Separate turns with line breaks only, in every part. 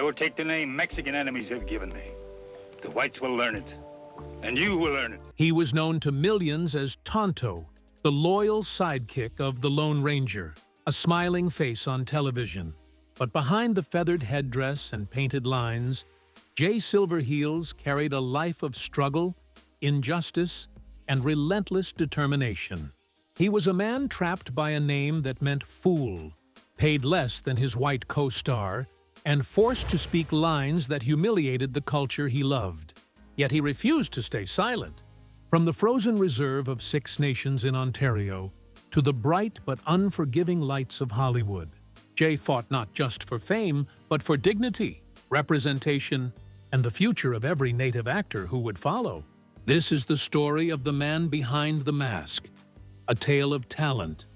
will take the name Mexican enemies have given me. The whites will learn it, and you will learn it.
He was known to millions as Tonto, the loyal sidekick of the Lone Ranger, a smiling face on television. But behind the feathered headdress and painted lines, Jay Silverheels carried a life of struggle, injustice, and relentless determination. He was a man trapped by a name that meant fool, paid less than his white co-star, and forced to speak lines that humiliated the culture he loved. Yet he refused to stay silent. From the frozen reserve of 6 Nations in Ontario to the bright but unforgiving lights of Hollywood, Jay fought not just for fame, but for dignity, representation, and the future of every Native actor who would follow. This is the story of the man behind the mask, a tale of talent,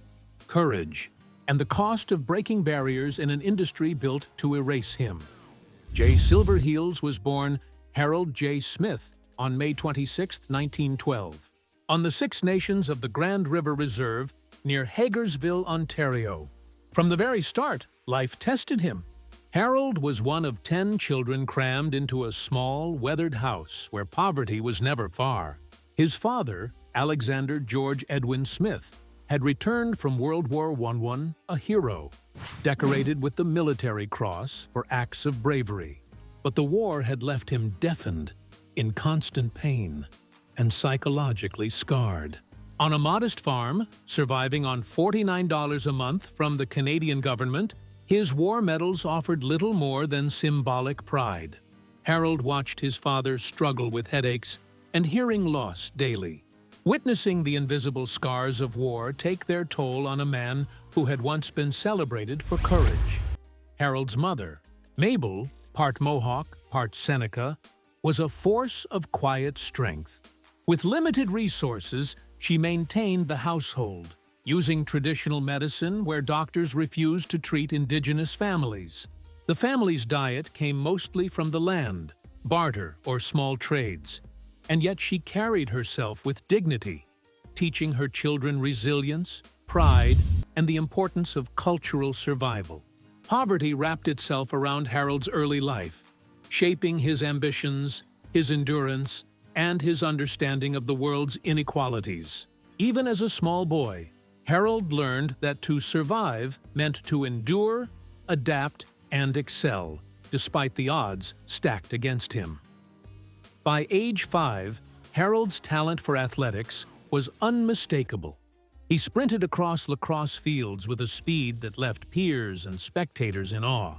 courage, and the cost of breaking barriers in an industry built to erase him. Jay Silverheels was born Harold J. Smith on May 26, 1912, on the 6 Nations of the Grand River Reserve near Hagersville, Ontario. From the very start, life tested him. Harold was one of 10 children crammed into a small, weathered house where poverty was never far. His father, Alexander George Edwin Smith, had returned from World War I, a hero, decorated with the Military Cross for acts of bravery. But the war had left him deafened, in constant pain, and psychologically scarred. On a modest farm, surviving on $49 a month from the Canadian government, his war medals offered little more than symbolic pride. Harold watched his father struggle with headaches and hearing loss daily, witnessing the invisible scars of war take their toll on a man who had once been celebrated for courage. Harold's mother, Mabel, part Mohawk, part Seneca, was a force of quiet strength. With limited resources, she maintained the household, using traditional medicine where doctors refused to treat indigenous families. The family's diet came mostly from the land, barter, or small trades, and yet she carried herself with dignity, teaching her children resilience, pride, and the importance of cultural survival. Poverty wrapped itself around Harold's early life, shaping his ambitions, his endurance, and his understanding of the world's inequalities. Even as a small boy, Harold learned that to survive meant to endure, adapt, and excel, despite the odds stacked against him. By age 5, Harold's talent for athletics was unmistakable. He sprinted across lacrosse fields with a speed that left peers and spectators in awe.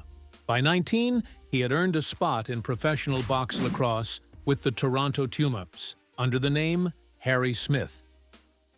By 19, he had earned a spot in professional box lacrosse with the Toronto Tumults under the name Harry Smith.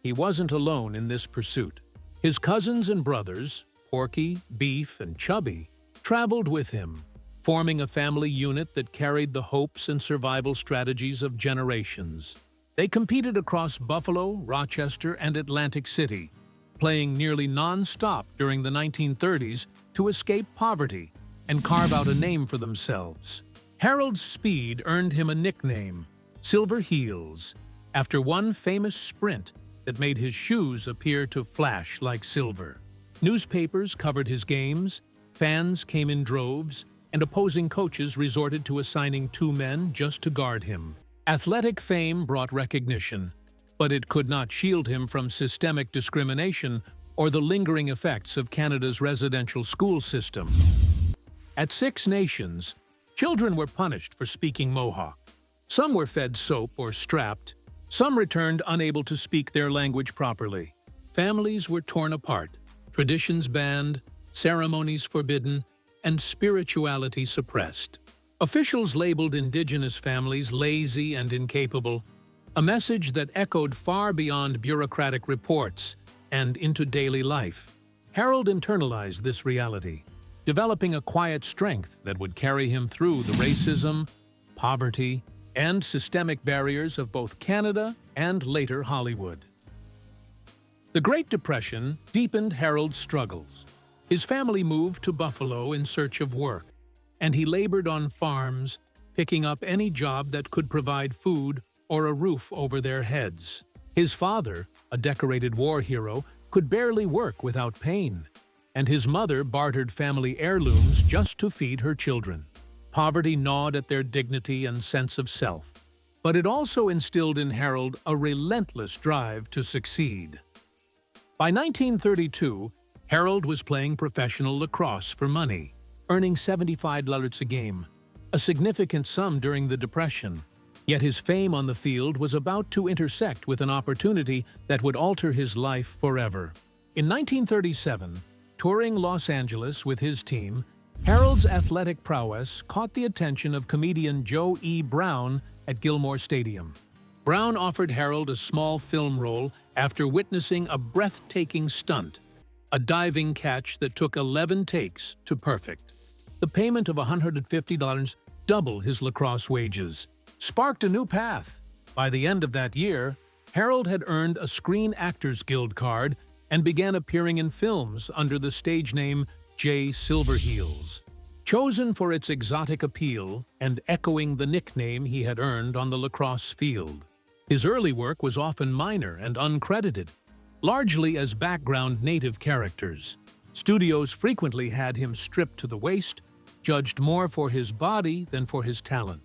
He wasn't alone in this pursuit. His cousins and brothers, Porky, Beef, and Chubby, traveled with him, forming a family unit that carried the hopes and survival strategies of generations. They competed across Buffalo, Rochester, and Atlantic City, playing nearly non-stop during the 1930s to escape poverty and carve out a name for themselves. Harold's speed earned him a nickname, Silverheels, after one famous sprint that made his shoes appear to flash like silver. Newspapers covered his games, fans came in droves, and opposing coaches resorted to assigning 2 men just to guard him. Athletic fame brought recognition, but it could not shield him from systemic discrimination or the lingering effects of Canada's residential school system. At 6 Nations, children were punished for speaking Mohawk. Some were fed soap or strapped. Some returned unable to speak their language properly. Families were torn apart, traditions banned, ceremonies forbidden, and spirituality suppressed. Officials labeled Indigenous families lazy and incapable, a message that echoed far beyond bureaucratic reports and into daily life. Harold internalized this reality, developing a quiet strength that would carry him through the racism, poverty, and systemic barriers of both Canada and later Hollywood. The Great Depression deepened Harold's struggles. His family moved to Buffalo in search of work, and he labored on farms, picking up any job that could provide food or a roof over their heads. His father, a decorated war hero, could barely work without pain, and his mother bartered family heirlooms just to feed her children. Poverty gnawed at their dignity and sense of self, but it also instilled in Harold a relentless drive to succeed. By 1932, Harold was playing professional lacrosse for money, earning $75 a game, a significant sum during the Depression. Yet his fame on the field was about to intersect with an opportunity that would alter his life forever. In 1937, touring Los Angeles with his team, Harold's athletic prowess caught the attention of comedian Joe E. Brown at Gilmore Stadium. Brown offered Harold a small film role after witnessing a breathtaking stunt, a diving catch that took 11 takes to perfect. The payment of $150, double his lacrosse wages, sparked a new path. By the end of that year, Harold had earned a Screen Actors Guild card and began appearing in films under the stage name Jay Silverheels. Chosen for its exotic appeal and echoing the nickname he had earned on the lacrosse field. His early work was often minor and uncredited, largely as background native characters. Studios frequently had him stripped to the waist, judged more for his body than for his talent.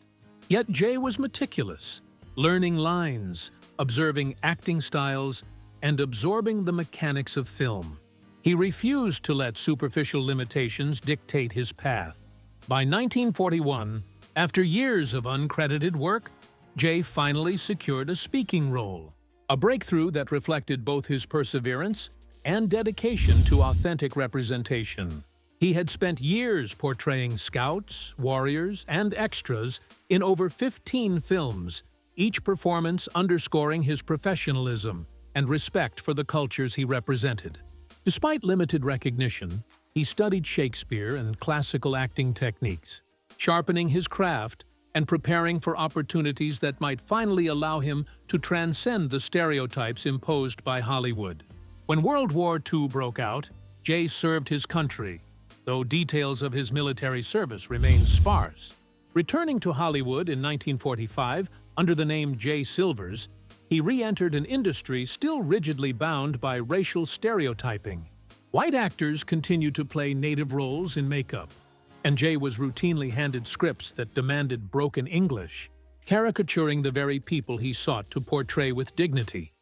Yet Jay was meticulous, learning lines, observing acting styles, and absorbing the mechanics of film. He refused to let superficial limitations dictate his path. By 1941, after years of uncredited work, Jay finally secured a speaking role, a breakthrough that reflected both his perseverance and dedication to authentic representation. He had spent years portraying scouts, warriors, and extras in over 15 films, each performance underscoring his professionalism and respect for the cultures he represented. Despite limited recognition, he studied Shakespeare and classical acting techniques, sharpening his craft and preparing for opportunities that might finally allow him to transcend the stereotypes imposed by Hollywood. When World War II broke out, Jay served his country, though details of his military service remain sparse. Returning to Hollywood in 1945 under the name Jay Silvers, he re-entered an industry still rigidly bound by racial stereotyping. White actors continued to play native roles in makeup, and Jay was routinely handed scripts that demanded broken English, caricaturing the very people he sought to portray with dignity.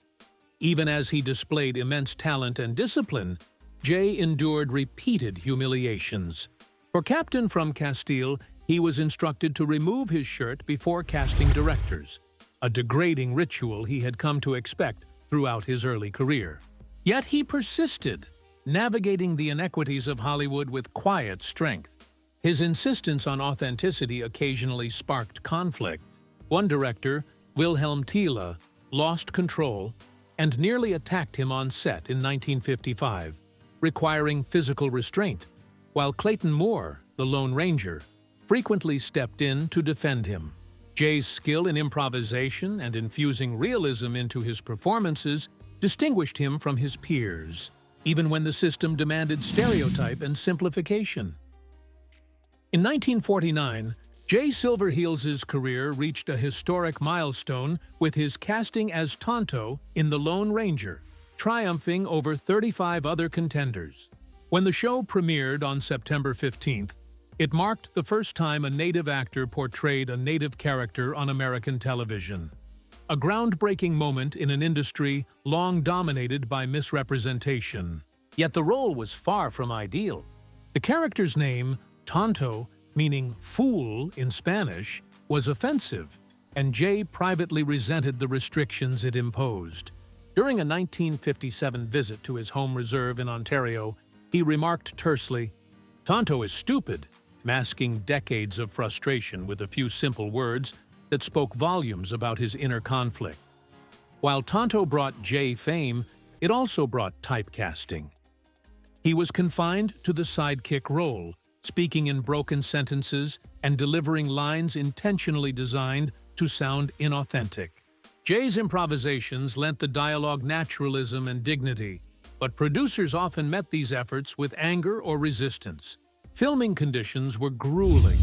Even as he displayed immense talent and discipline, Jay endured repeated humiliations. For Captain from Castile, he was instructed to remove his shirt before casting directors, a degrading ritual he had come to expect throughout his early career. Yet he persisted, navigating the inequities of Hollywood with quiet strength. His insistence on authenticity occasionally sparked conflict. One director, Wilhelm Thiele, lost control and nearly attacked him on set in 1955, requiring physical restraint, while Clayton Moore, the Lone Ranger, frequently stepped in to defend him. Jay's skill in improvisation and infusing realism into his performances distinguished him from his peers, even when the system demanded stereotype and simplification. In 1949, Jay Silverheels' career reached a historic milestone with his casting as Tonto in The Lone Ranger, triumphing over 35 other contenders. When the show premiered on September 15th, it marked the first time a native actor portrayed a native character on American television. A groundbreaking moment in an industry long dominated by misrepresentation. Yet the role was far from ideal. The character's name, Tonto, meaning fool in Spanish, was offensive, and Jay privately resented the restrictions it imposed. During a 1957 visit to his home reserve in Ontario, he remarked tersely, "Tonto is stupid," masking decades of frustration with a few simple words that spoke volumes about his inner conflict. While Tonto brought Jay fame, it also brought typecasting. He was confined to the sidekick role, speaking in broken sentences and delivering lines intentionally designed to sound inauthentic. Jay's improvisations lent the dialogue naturalism and dignity, but producers often met these efforts with anger or resistance. Filming conditions were grueling.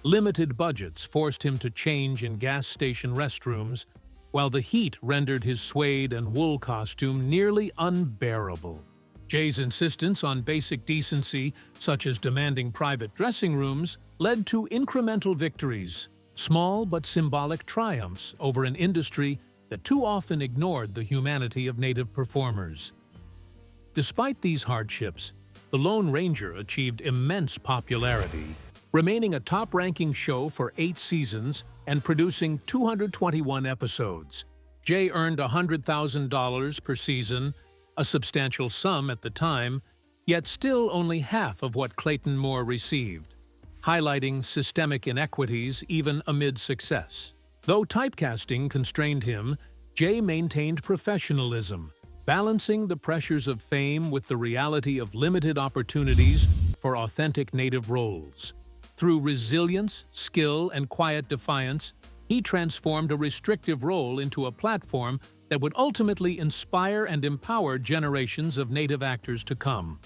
Limited budgets forced him to change in gas station restrooms, while the heat rendered his suede and wool costume nearly unbearable. Jay's insistence on basic decency, such as demanding private dressing rooms, led to incremental victories, small but symbolic triumphs over an industry that too often ignored the humanity of Native performers. Despite these hardships, The Lone Ranger achieved immense popularity, remaining a top-ranking show for 8 seasons and producing 221 episodes. Jay earned $100,000 per season, a substantial sum at the time, yet still only half of what Clayton Moore received, highlighting systemic inequities even amid success. Though typecasting constrained him, Jay maintained professionalism, balancing the pressures of fame with the reality of limited opportunities for authentic Native roles. Through resilience, skill, and quiet defiance, he transformed a restrictive role into a platform that would ultimately inspire and empower generations of Native actors to come.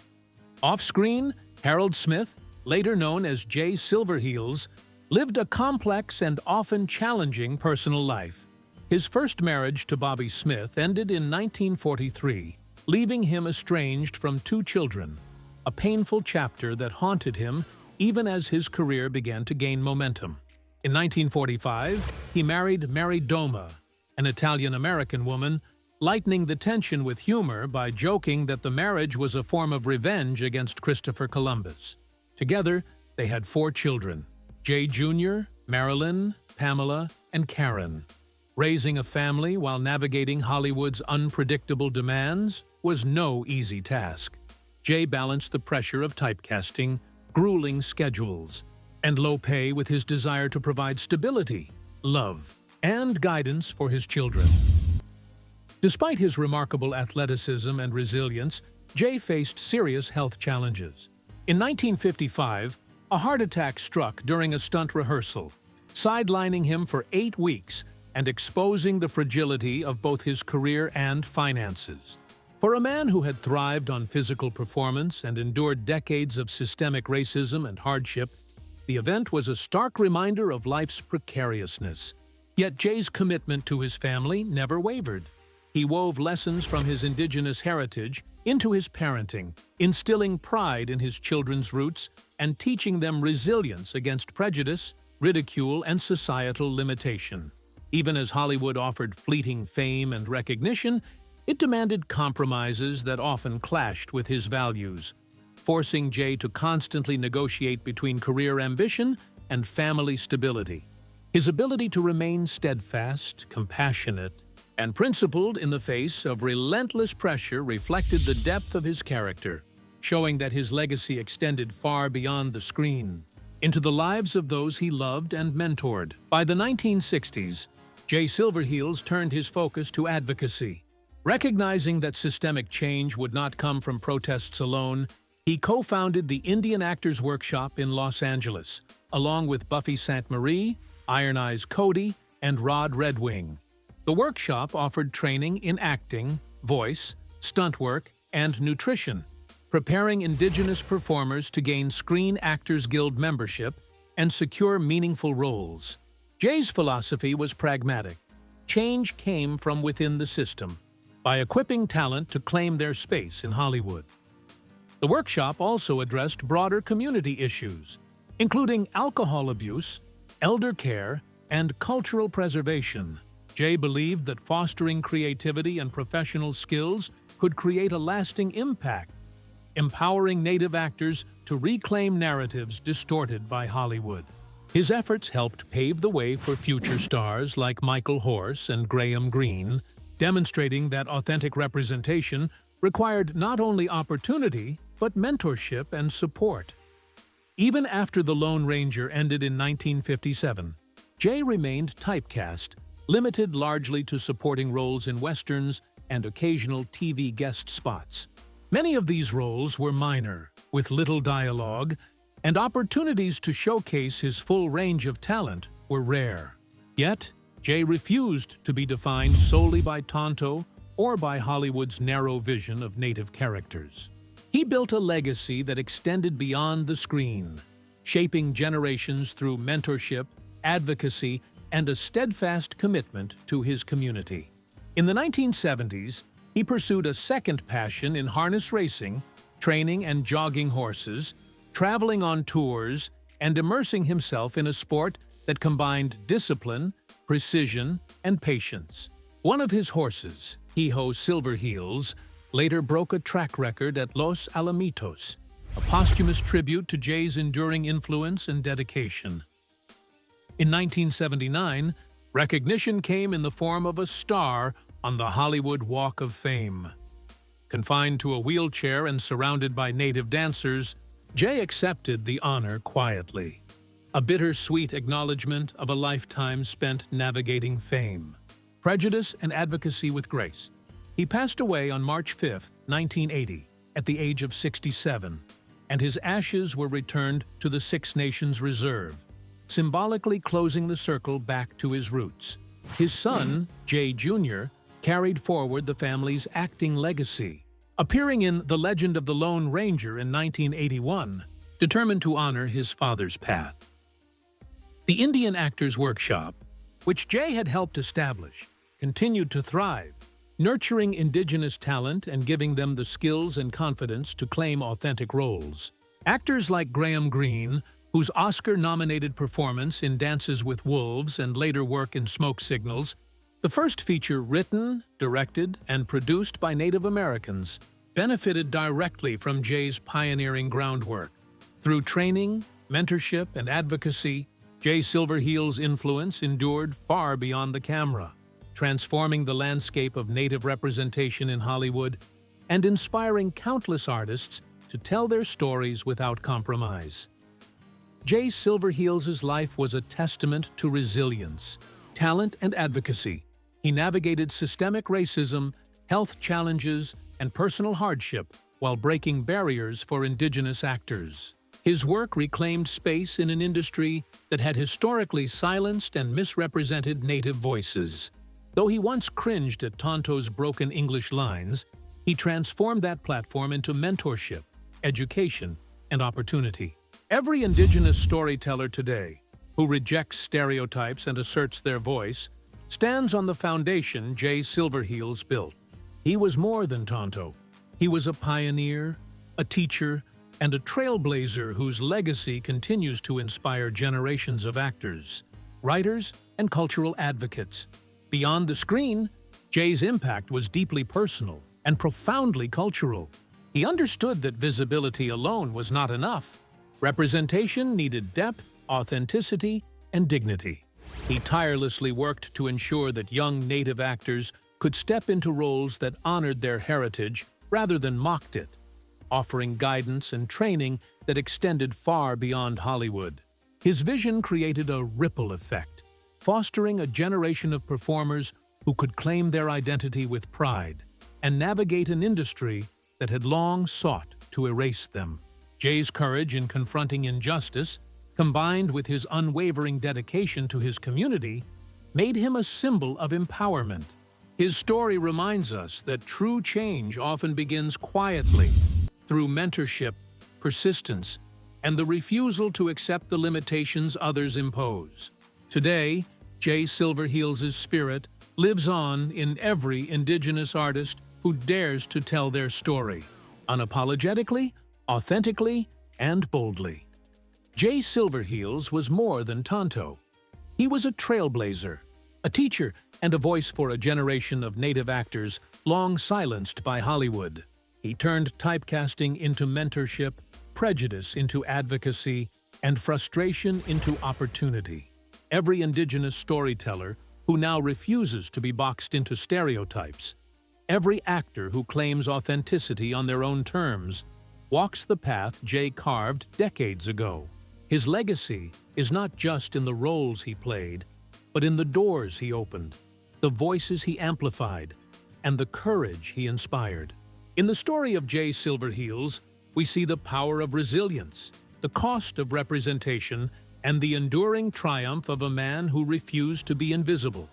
Off-screen, Harold Smith, later known as Jay Silverheels, lived a complex and often challenging personal life. His first marriage to Bobby Smith ended in 1943, leaving him estranged from 2 children, a painful chapter that haunted him even as his career began to gain momentum. In 1945, he married Mary Doma, an Italian-American woman, lightening the tension with humor by joking that the marriage was a form of revenge against Christopher Columbus. Together, they had 4 children: Jay Jr., Marilyn, Pamela, and Karen. Raising a family while navigating Hollywood's unpredictable demands was no easy task. Jay balanced the pressure of typecasting, grueling schedules, and low pay with his desire to provide stability, love, and guidance for his children. Despite his remarkable athleticism and resilience, Jay faced serious health challenges. In 1955, a heart attack struck during a stunt rehearsal, sidelining him for 8 weeks and exposing the fragility of both his career and finances. For a man who had thrived on physical performance and endured decades of systemic racism and hardship, the event was a stark reminder of life's precariousness. Yet Jay's commitment to his family never wavered. He wove lessons from his indigenous heritage into his parenting, instilling pride in his children's roots and teaching them resilience against prejudice, ridicule, and societal limitation. Even as Hollywood offered fleeting fame and recognition, it demanded compromises that often clashed with his values, forcing Jay to constantly negotiate between career ambition and family stability. His ability to remain steadfast, compassionate, and principled in the face of relentless pressure reflected the depth of his character, showing that his legacy extended far beyond the screen, into the lives of those he loved and mentored. By the 1960s, Jay Silverheels turned his focus to advocacy. Recognizing that systemic change would not come from protests alone, he co-founded the Indian Actors Workshop in Los Angeles, along with Buffy Sainte-Marie, Iron Eyes Cody, and Rod Redwing. The workshop offered training in acting, voice, stunt work, and nutrition, preparing Indigenous performers to gain Screen Actors Guild membership and secure meaningful roles. Jay's philosophy was pragmatic. Change came from within the system, by equipping talent to claim their space in Hollywood. The workshop also addressed broader community issues, including alcohol abuse, elder care, and cultural preservation. Jay believed that fostering creativity and professional skills could create a lasting impact, empowering Native actors to reclaim narratives distorted by Hollywood. His efforts helped pave the way for future stars like Michael Horse and Graham Greene, demonstrating that authentic representation required not only opportunity, but mentorship and support. Even after The Lone Ranger ended in 1957, Jay remained typecast, limited largely to supporting roles in westerns and occasional TV guest spots. Many of these roles were minor, with little dialogue, and opportunities to showcase his full range of talent were rare. Yet, Jay refused to be defined solely by Tonto or by Hollywood's narrow vision of Native characters. He built a legacy that extended beyond the screen, shaping generations through mentorship, advocacy, and a steadfast commitment to his community. In the 1970s, He pursued a second passion in harness racing, training and jogging horses, traveling on tours, and immersing himself in a sport that combined discipline, precision, and patience. One of his horses, Jay Silverheels, later broke a track record at Los Alamitos, a posthumous tribute to Jay's enduring influence and dedication. In 1979, recognition came in the form of a star on the Hollywood Walk of Fame. Confined to a wheelchair and surrounded by native dancers, Jay accepted the honor quietly, a bittersweet acknowledgement of a lifetime spent navigating fame, prejudice, and advocacy with grace. He passed away on March 5, 1980, at the age of 67, and his ashes were returned to the Six Nations Reserve, symbolically closing the circle back to his roots. His son, Jay Jr., carried forward the family's acting legacy, appearing in The Legend of the Lone Ranger in 1981, determined to honor his father's path. The Indian Actors Workshop, which Jay had helped establish, continued to thrive, nurturing indigenous talent and giving them the skills and confidence to claim authentic roles. Actors like Graham Greene, whose Oscar-nominated performance in Dances with Wolves and later work in Smoke Signals, the first feature written, directed, and produced by Native Americans, benefited directly from Jay's pioneering groundwork. Through training, mentorship, and advocacy, Jay Silverheels' influence endured far beyond the camera, transforming the landscape of Native representation in Hollywood and inspiring countless artists to tell their stories without compromise. Jay Silverheels' life was a testament to resilience, talent, and advocacy. He navigated systemic racism, health challenges, and personal hardship while breaking barriers for indigenous actors. His work reclaimed space in an industry that had historically silenced and misrepresented Native voices. Though he once cringed at Tonto's broken English lines, he transformed that platform into mentorship, education, and opportunity. Every indigenous storyteller today who rejects stereotypes and asserts their voice stands on the foundation Jay Silverheels built. He was more than Tonto. He was a pioneer, a teacher, and a trailblazer whose legacy continues to inspire generations of actors, writers, and cultural advocates. Beyond the screen, Jay's impact was deeply personal and profoundly cultural. He understood that visibility alone was not enough. Representation needed depth, authenticity, and dignity. He tirelessly worked to ensure that young Native actors could step into roles that honored their heritage rather than mocked it, offering guidance and training that extended far beyond Hollywood. His vision created a ripple effect, fostering a generation of performers who could claim their identity with pride and navigate an industry that had long sought to erase them. Jay's courage in confronting injustice, combined with his unwavering dedication to his community, made him a symbol of empowerment. His story reminds us that true change often begins quietly, through mentorship, persistence, and the refusal to accept the limitations others impose. Today, Jay Silverheels' spirit lives on in every indigenous artist who dares to tell their story, unapologetically, authentically, and boldly. Jay Silverheels was more than Tonto. He was a trailblazer, a teacher, and a voice for a generation of Native actors long silenced by Hollywood. He turned typecasting into mentorship, prejudice into advocacy, and frustration into opportunity. Every indigenous storyteller who now refuses to be boxed into stereotypes, every actor who claims authenticity on their own terms, walks the path Jay carved decades ago. His legacy is not just in the roles he played, but in the doors he opened, the voices he amplified, and the courage he inspired. In the story of Jay Silverheels, we see the power of resilience, the cost of representation, and the enduring triumph of a man who refused to be invisible.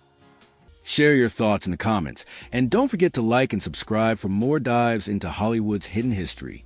Share your thoughts in the comments, and don't forget to like and subscribe for more dives into Hollywood's hidden history.